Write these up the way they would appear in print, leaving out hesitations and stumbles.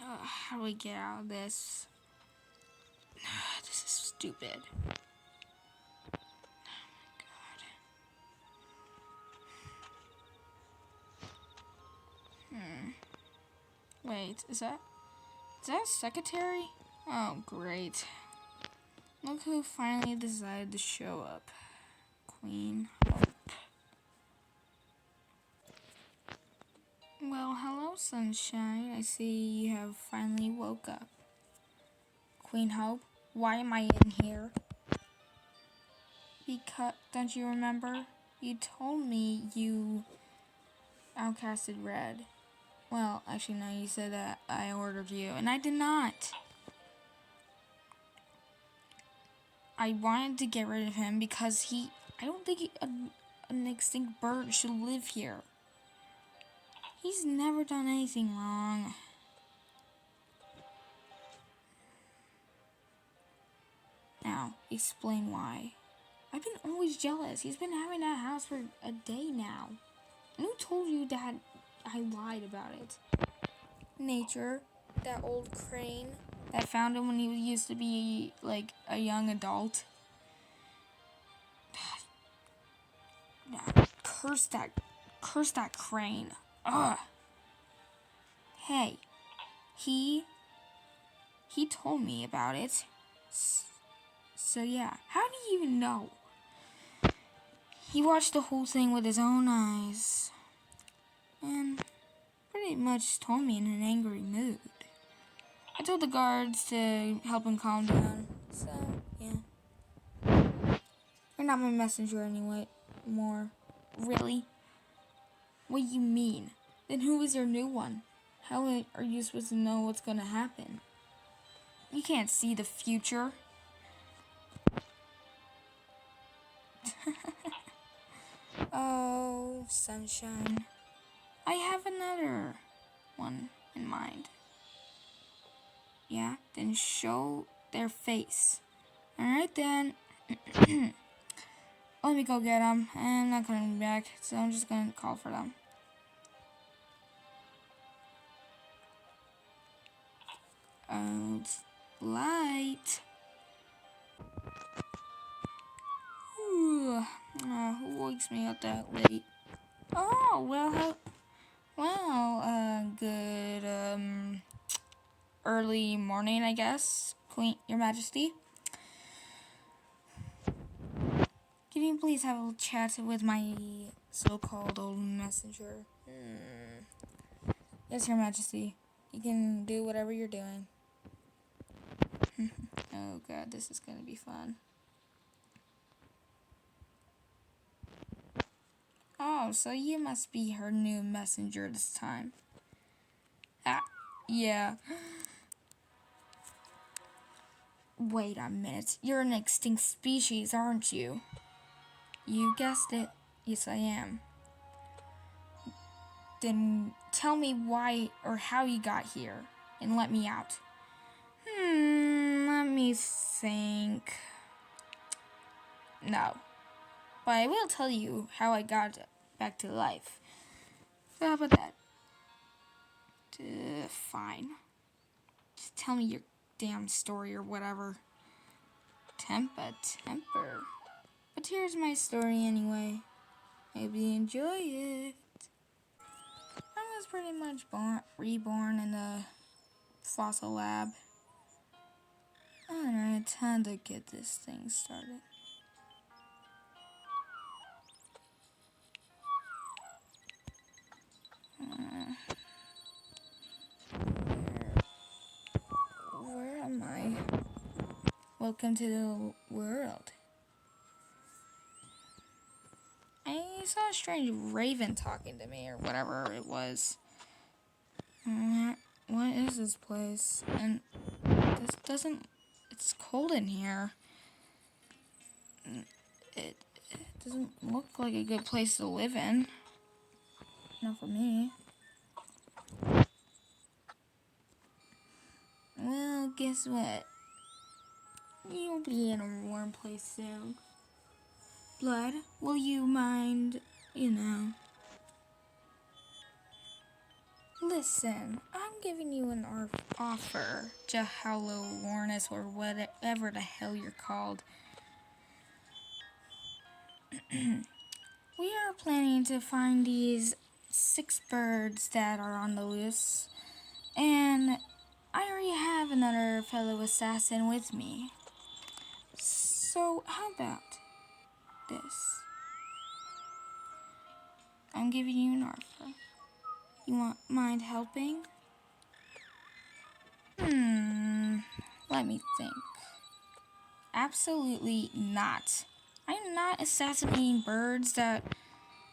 How do we get out of this? This is stupid. Wait, is that a secretary? Oh, great. Look who finally decided to show up. Queen Hope. Well, hello, sunshine. I see you have finally woke up. Queen Hope, why am I in here? Because, don't you remember? You told me you outcasted Red. Well, actually, no, you said that I ordered you, and I did not. I wanted to get rid of him because I don't think an extinct bird should live here. He's never done anything wrong. Now, explain why. I've been always jealous. He's been having that house for a day now. And who told you that I lied about it? Nature, that old crane that found him when he used to be like a young adult. Curse that crane. Ugh. Hey, he told me about it. So yeah, how do you even know? He watched the whole thing with his own eyes. And pretty much told me in an angry mood. I told the guards to help him calm down. So, yeah. You're not my messenger anyway. More. Really? What do you mean? Then who is your new one? How are you supposed to know what's gonna happen? You can't see the future. Oh, sunshine. I have another one in mind. Yeah, then show their face. Alright then. Let me go get them. I'm not coming back, so I'm just gonna call for them. It's light. Ooh, who wakes me up that late? Oh, good, early morning, I guess, Queen, Your Majesty. Can you please have a chat with my so-called old messenger? Yes, Your Majesty. You can do whatever you're doing. Oh god, this is gonna be fun. Oh, so you must be her new messenger this time. Ah, yeah. Wait a minute. You're an extinct species, aren't you? You guessed it. Yes, I am. Then tell me why or how you got here and let me out. Let me think. No. But I will tell you how I got back to life. So how about that? Fine. Just tell me your damn story or whatever. Temper. But here's my story anyway. Maybe you enjoy it. I was pretty much reborn in the fossil lab. Alright, time to get this thing started. Where am I? Welcome to the world. I saw a strange raven talking to me, or whatever it was. What is this place? And this doesn't... It's cold in here. It doesn't look like a good place to live in. Not for me. Well, guess what? You'll be in a warm place soon. Blood, will you mind, Listen, I'm I'm giving you an offer, Jeholornis, or whatever the hell you're called. We are planning to find these 6 birds that are on the loose, and I already have another fellow assassin with me. So, how about this? I'm giving you an offer. You mind helping? Let me think. Absolutely not. I'm not assassinating birds that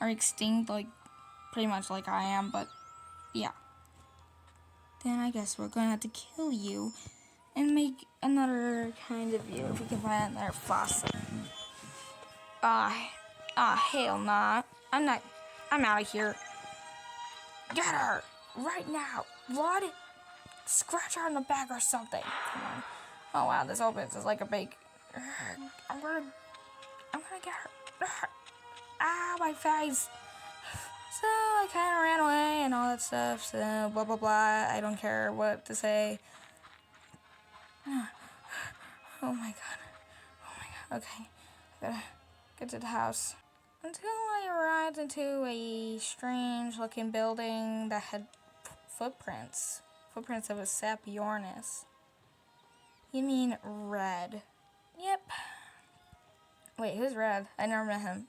are extinct, like, pretty much like I am, but yeah. Then I guess we're gonna have to kill you and make another kind of you if we can find another fossil. Hell nah. I'm out of here. Get her! Right now! Blood? Scratch her on the back or something. Come on. Oh wow, this opens is like a big... I'm gonna get her. Ah, my face! So I kinda ran away and all that stuff, so blah blah blah. I don't care what to say. Oh my god. Okay. I gotta get to the house. Until I arrived into a strange looking building that had footprints. Footprints of a Sapeornis. You mean Red? Yep. Wait, who's Red? I never met him.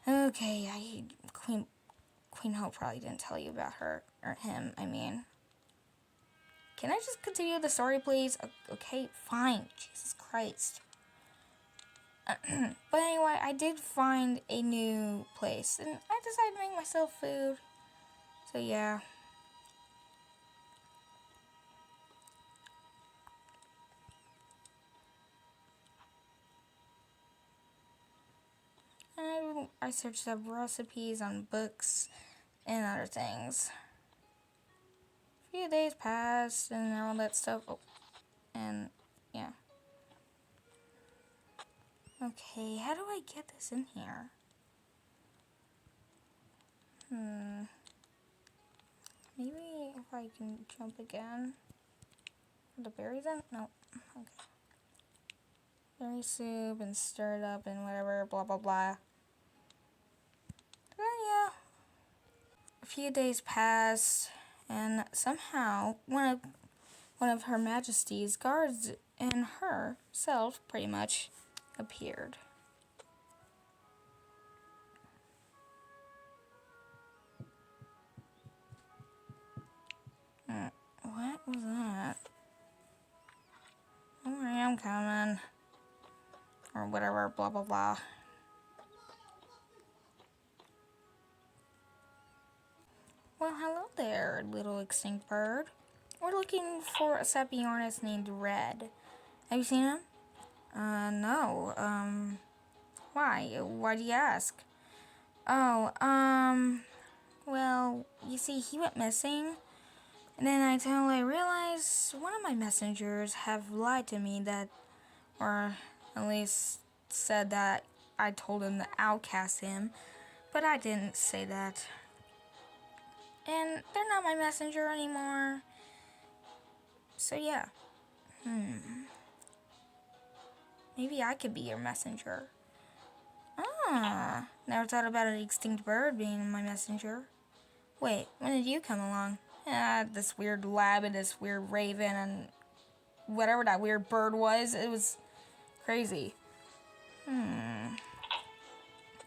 Okay, Queen Hope probably didn't tell you about her, or him, I mean. Can I just continue the story, please? Okay, fine. Jesus Christ. But anyway, I did find a new place, and I decided to make myself food. So yeah. And I searched up recipes on books and other things. A few days passed and all that stuff. Oh, and yeah. Okay, how do I get this in here? Maybe if I can jump again. Are the berries in? No. Okay. Berry soup and stir it up and whatever, blah blah blah. Well, yeah. A few days passed, and somehow one of Her Majesty's guards and herself pretty much appeared. What was that? Don't worry, I'm coming. Or whatever, blah blah blah. Well, hello there, little extinct bird. We're looking for a Sapeornis named Red. Have you seen him? No. Why? Why do you ask? Oh, well, you see, he went missing. And then I totally realized one of my messengers have lied to me or at least said that I told him to outcast him, but I didn't say that. And they're not my messenger anymore. So yeah. Maybe I could be your messenger. Never thought about an extinct bird being my messenger. Wait, when did you come along? This weird lab and this weird raven and whatever that weird bird was, it was crazy.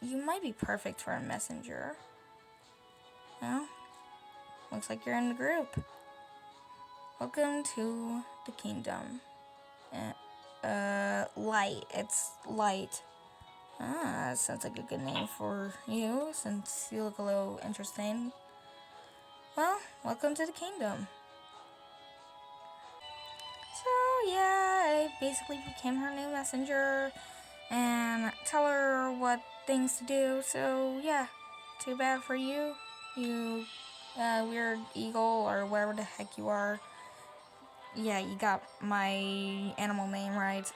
You might be perfect for a messenger. Well, looks like you're in the group. Welcome to the kingdom. Light. It's Light. Sounds like a good name for you, since you look a little interesting. Well, welcome to the kingdom. So, yeah, I basically became her new messenger and tell her what things to do. So, yeah, too bad for you, you weird eagle or whatever the heck you are. Yeah, you got my animal name right.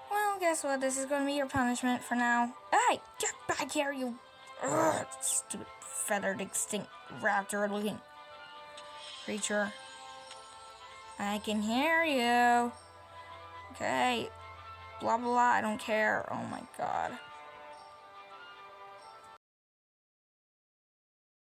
Well, guess what? This is going to be your punishment for now. Hey, get back here, you stupid feathered extinct raptor looking creature. I can hear you. Okay. Blah, blah, blah. I don't care. Oh my god.